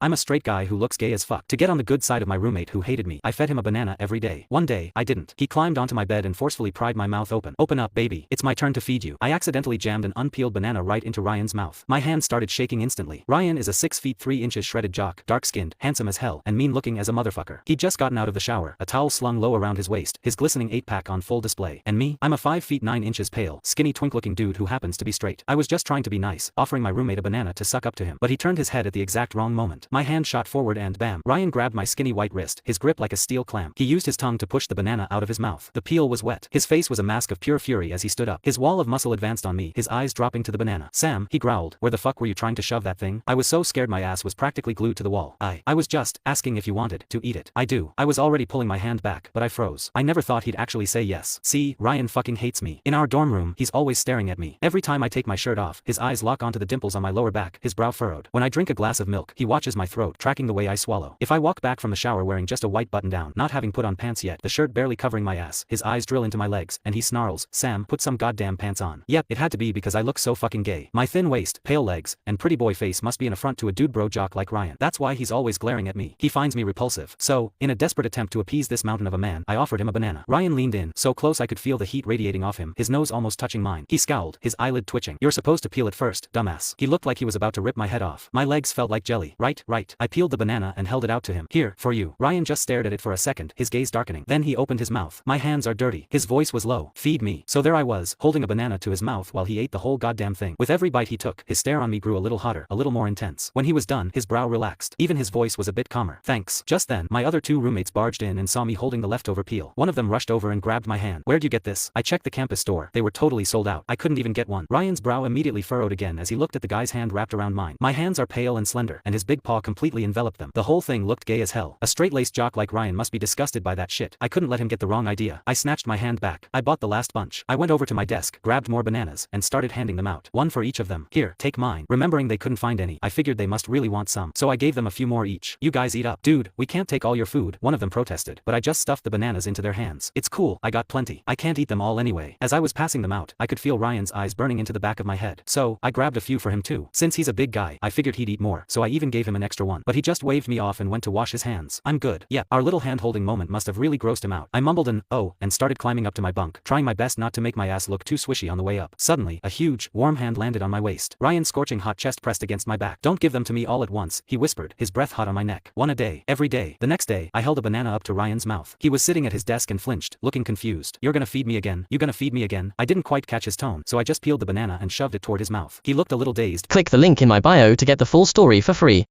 I'm a straight guy who looks gay as fuck. To get on the good side of my roommate who hated me, I fed him a banana every day. One day, I didn't. He climbed onto my bed and forcefully pried my mouth open. Open up, baby. It's my turn to feed you. I accidentally jammed an unpeeled banana right into Ryan's mouth. My hand started shaking instantly. Ryan is a 6 feet 3 inches shredded jock, dark-skinned, handsome as hell, and mean-looking as a motherfucker. He'd just gotten out of the shower, a towel slung low around his waist, his glistening 8-pack on full display. And me? I'm a 5 feet 9 inches pale, skinny twink-looking dude who happens to be straight. I was just trying to be nice, offering my roommate a banana to suck up to him, but he turned his head at the exact wrong moment. My hand shot forward and bam. Ryan grabbed my skinny white wrist, his grip like a steel clamp. He used his tongue to push the banana out of his mouth. The peel was wet. His face was a mask of pure fury as he stood up. His wall of muscle advanced on me, his eyes dropping to the banana. Sam, he growled. Where the fuck were you trying to shove that thing? I was so scared my ass was practically glued to the wall. I was just asking if you wanted to eat it. I do. I was already pulling my hand back, but I froze. I never thought he'd actually say yes. See, Ryan fucking hates me. In our dorm room, he's always staring at me. Every time I take my shirt off, his eyes lock onto the dimples on my lower back, his brow furrowed. When I drink a glass of milk, he watches my throat, tracking the way I swallow. If I walk back from the shower wearing just a white button down, not having put on pants yet, the shirt barely covering my ass, his eyes drill into my legs, and he snarls, Sam, put some goddamn pants on. Yep, it had to be because I look so fucking gay. My thin waist, pale legs, and pretty boy face must be an affront to a dude bro jock like Ryan. That's why he's always glaring at me. He finds me repulsive. So, in a desperate attempt to appease this mountain of a man, I offered him a banana. Ryan leaned in, so close I could feel the heat radiating off him, his nose almost touching mine. He scowled, his eyelid twitching. You're supposed to peel it first, dumbass. He looked like he was about to rip my head off. My legs felt like jelly. Right. I peeled the banana and held it out to him. Here, for you. Ryan just stared at it for a second, his gaze darkening. Then he opened his mouth. My hands are dirty. His voice was low. Feed me. So there I was, holding a banana to his mouth while he ate the whole goddamn thing. With every bite he took, his stare on me grew a little hotter, a little more intense. When he was done, his brow relaxed. Even his voice was a bit calmer. Thanks. Just then, my other two roommates barged in and saw me holding the leftover peel. One of them rushed over and grabbed my hand. Where'd you get this? I checked the campus store. They were totally sold out. I couldn't even get one. Ryan's brow immediately furrowed again as he looked at the guy's hand wrapped around mine. My hands are pale and slender, and his big paw completely enveloped them. The whole thing looked gay as hell. A straight-laced jock like Ryan must be disgusted by that shit. I couldn't let him get the wrong idea. I snatched my hand back. I bought the last bunch. I went over to my desk, grabbed more bananas, and started handing them out. One for each of them. Here, take mine. Remembering they couldn't find any, I figured they must really want some, so I gave them a few more each. You guys eat up. Dude, we can't take all your food, one of them protested, but I just stuffed the bananas into their hands. It's cool, I got plenty. I can't eat them all anyway. As I was passing them out, I could feel Ryan's eyes burning into the back of my head. So, I grabbed a few for him too. Since he's a big guy, I figured he'd eat more, so I even gave him an extra one. But he just waved me off and went to wash his hands. I'm good. Yeah, our little hand-holding moment must have really grossed him out. I mumbled an, oh, and started climbing up to my bunk, trying my best not to make my ass look too swishy on the way up. Suddenly, a huge, warm hand landed on my waist. Ryan's scorching hot chest pressed against my back. Don't give them to me all at once, he whispered, his breath hot on my neck. One a day. Every day. The next day, I held a banana up to Ryan's mouth. He was sitting at his desk and flinched, looking confused. You're gonna feed me again? You gonna feed me again? I didn't quite catch his tone, so I just peeled the banana and shoved it toward his mouth. He looked a little dazed. Click the link in my bio to get the full story for free.